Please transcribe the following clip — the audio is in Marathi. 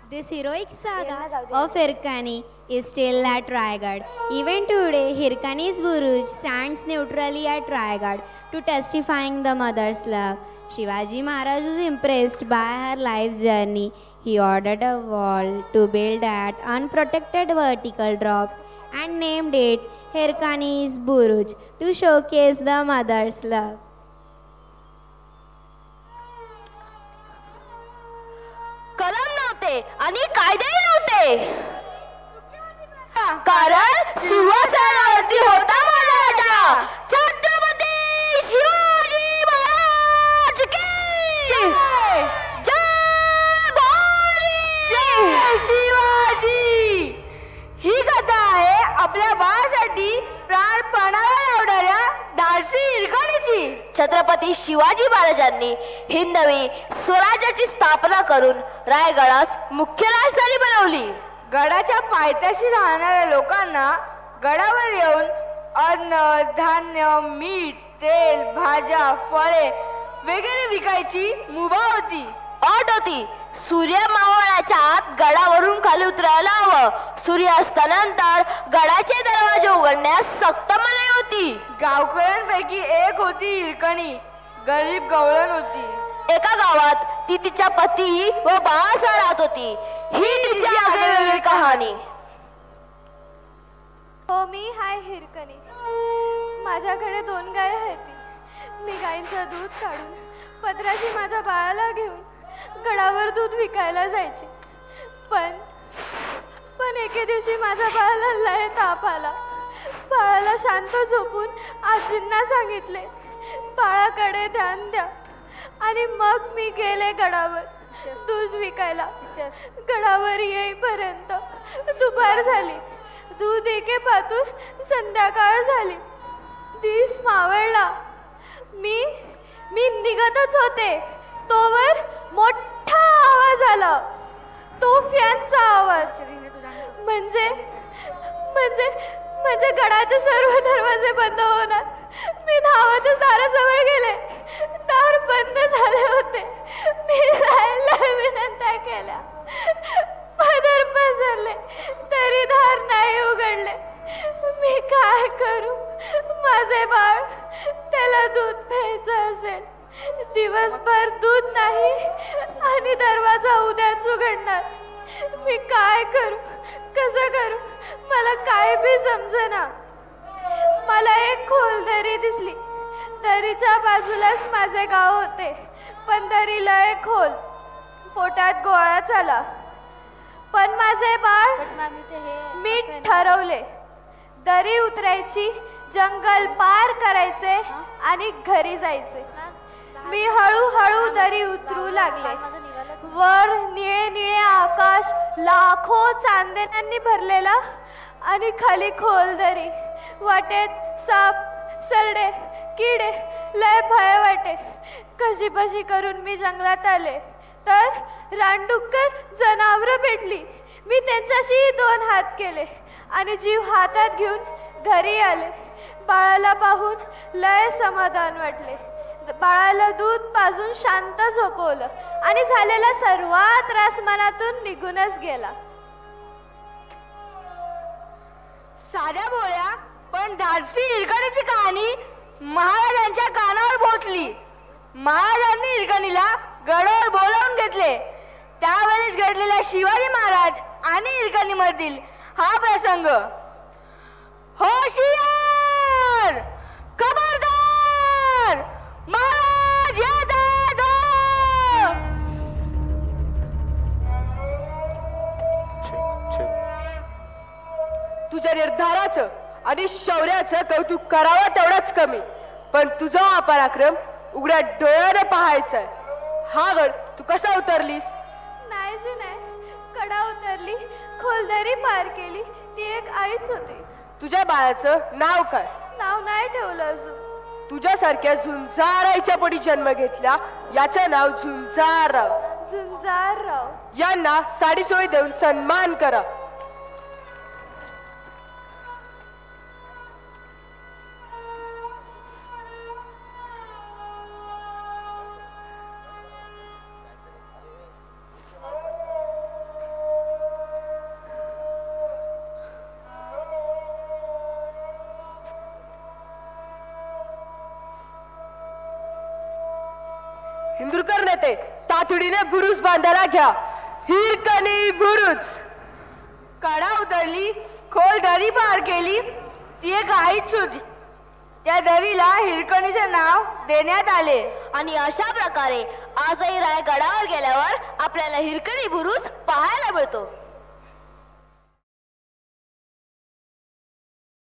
This heroic saga of Hirkani is still at Raigad. Even today, Hirkani's Buruj stands neutrally at Raigad to testifying the mother's love. Shivaji Maharaj was impressed by her life's journey. He ordered a wall to build at unprotected vertical drop and named it Hirkani's Buruj to showcase the mother's love. कलम नव्हते आणि कायदेही नव्हते कारण सिंहासनावरती होता महाराजा छत्रपती शिवाजी महाराज की जय भवानी जय शिवाजी। ही कथा आहे आपल्या बाळासाठी प्राण पणाला लावणाऱ्या धाडसी हिरकणीची। छत्रपती शिवाजी महाराजांनी हिंदवी स्वराज्याची स्थापना करून रायगडास मुख्य राजधानी बनवली। गडाच्या पायथ्याशी राहणाऱ्या लोकांना गडावर येऊन अन्न धान्य मीठ तेल भाज्या फळे वगैरे विकायची मुभा होती, अट होती। सूर्य मावळाच्या आत गडावरून खाली उतरायला हवं। सूर्यास्तानंतर गडाचे दरवाजे उघडण्यास सक्त मनाई होती। गावकऱ्यांपैकी एक होती हिरकणी, गरीब गवळण होती। एका गावात ती तिच्या पती व बाळासह राहत होती। ही तिची आगळीवेगळी कहाणी। हो, मी हाय हिरकणी। माझ्याकडे 2 गाय आहेत। मी गायींचं दूध काढून पदराची माझ्या बाळाला घेऊन गडावर दूध विकायला जायचे। पण एके दिवशी माझ्या बाळाला लय ताप आला। बाळाला शांत झोपून आजींना सांगितले बाळाकडे ध्यान द्या आणि मग मी गेले गडावर दूध विकायला। गडावर येईपर्यंत दुपार झाली। दूध एके पातून संध्याकाळ झाली। दिस मावळला। मी निघतच होते तोवर मोठा आवाज आला, तो फॅनचा आवाज। म्हणजे गडाचे सर्व दरवाजे बंद होणार। मी धावतच दाराजवळ गेले। दार बंद झाले होते। मी जायला विनंत्या केल्या, पदर पसरले तरी दार नाही उघडले। मी काय करू? माझे बाळ, त्याला दूध प्यायचं असेल। दिवसभर दूध नाही आणि दरवाजा उद्याच उघडणार। मी काय करू, कसं करू? मला काय बी समजेना। मला एक खोल दरी दिसली। दरीच्या बाजूलाच माझे गाव होते, पण दरी लय खोल। पोटात गोळाच आला। पण माझे बाळ, मी ठरवले दरी उतरायची, जंगल पार करायचे आणि घरी जायचे। मी हळूहळू दरी उतरू लागले। वर निळे निळे आकाश लाखो चांदण्यांनी भरलेला आणि खाली खोल दरी। वाटेत साप सरडे किडे लय भय वाटे। कशी करून मी जंगलात आले तर रानडुक्कर जनावरं भेटली। मी त्यांच्याशी 2 हात केले आणि जीव हातात घेऊन घरी आले। बाळाला पाहून लय समाधान वाटले। बाळाला दूध पाजून शांत झोपवलं आणि झालेला सर्वात त्रास मनातून निघूनच गेला। साध्या भोळ्या पण धाडसी हिरकणीची कहाणी महाराजांच्या कानावर पोहोचली। महाराजांनी हिरकणीला गडावर बोलावून घेतले। त्यावेळेस घडलेल्या शिवाजी महाराज आणि हिरकणीमधील हा प्रसंग। होशियार, खबरदार, महाराज येतात हो! तुझ्या निर्धाराचं आणि शौर्याचं कौतुक करावं तेवढंच कमी, पण तुझा हा पराक्रम उघड्या डोळ्याने पाहायचाय। हा गड तू कसा उतरलीस? नाही जी नाही, कडा उतरली, खोलदरी पार केली। ती एक आईच होती। तुझ्या बाळाचं नाव काय? नाव नाही ठेवलं अजून। तुझ्यासारख्या झुंजार आईच्या पोटी जन्म घेतला याचं नाव झुंजारराव। झुंजारराव। यांना साडी सोय देऊन सन्मान करा। इंदुरकर नेते तातडीने बुरुज बांधायला घ्या. हिरकणी बुरुज. कडा उतरली, खोल दरी पार केली, ती एक आईच होती. त्या दरीला हिरकणीचे नाव देण्यात आले आणि अशा प्रकारे आजही रायगडावर गेल्यावर आपल्याला हिरकणी बुरुज पाहायला मिळतो.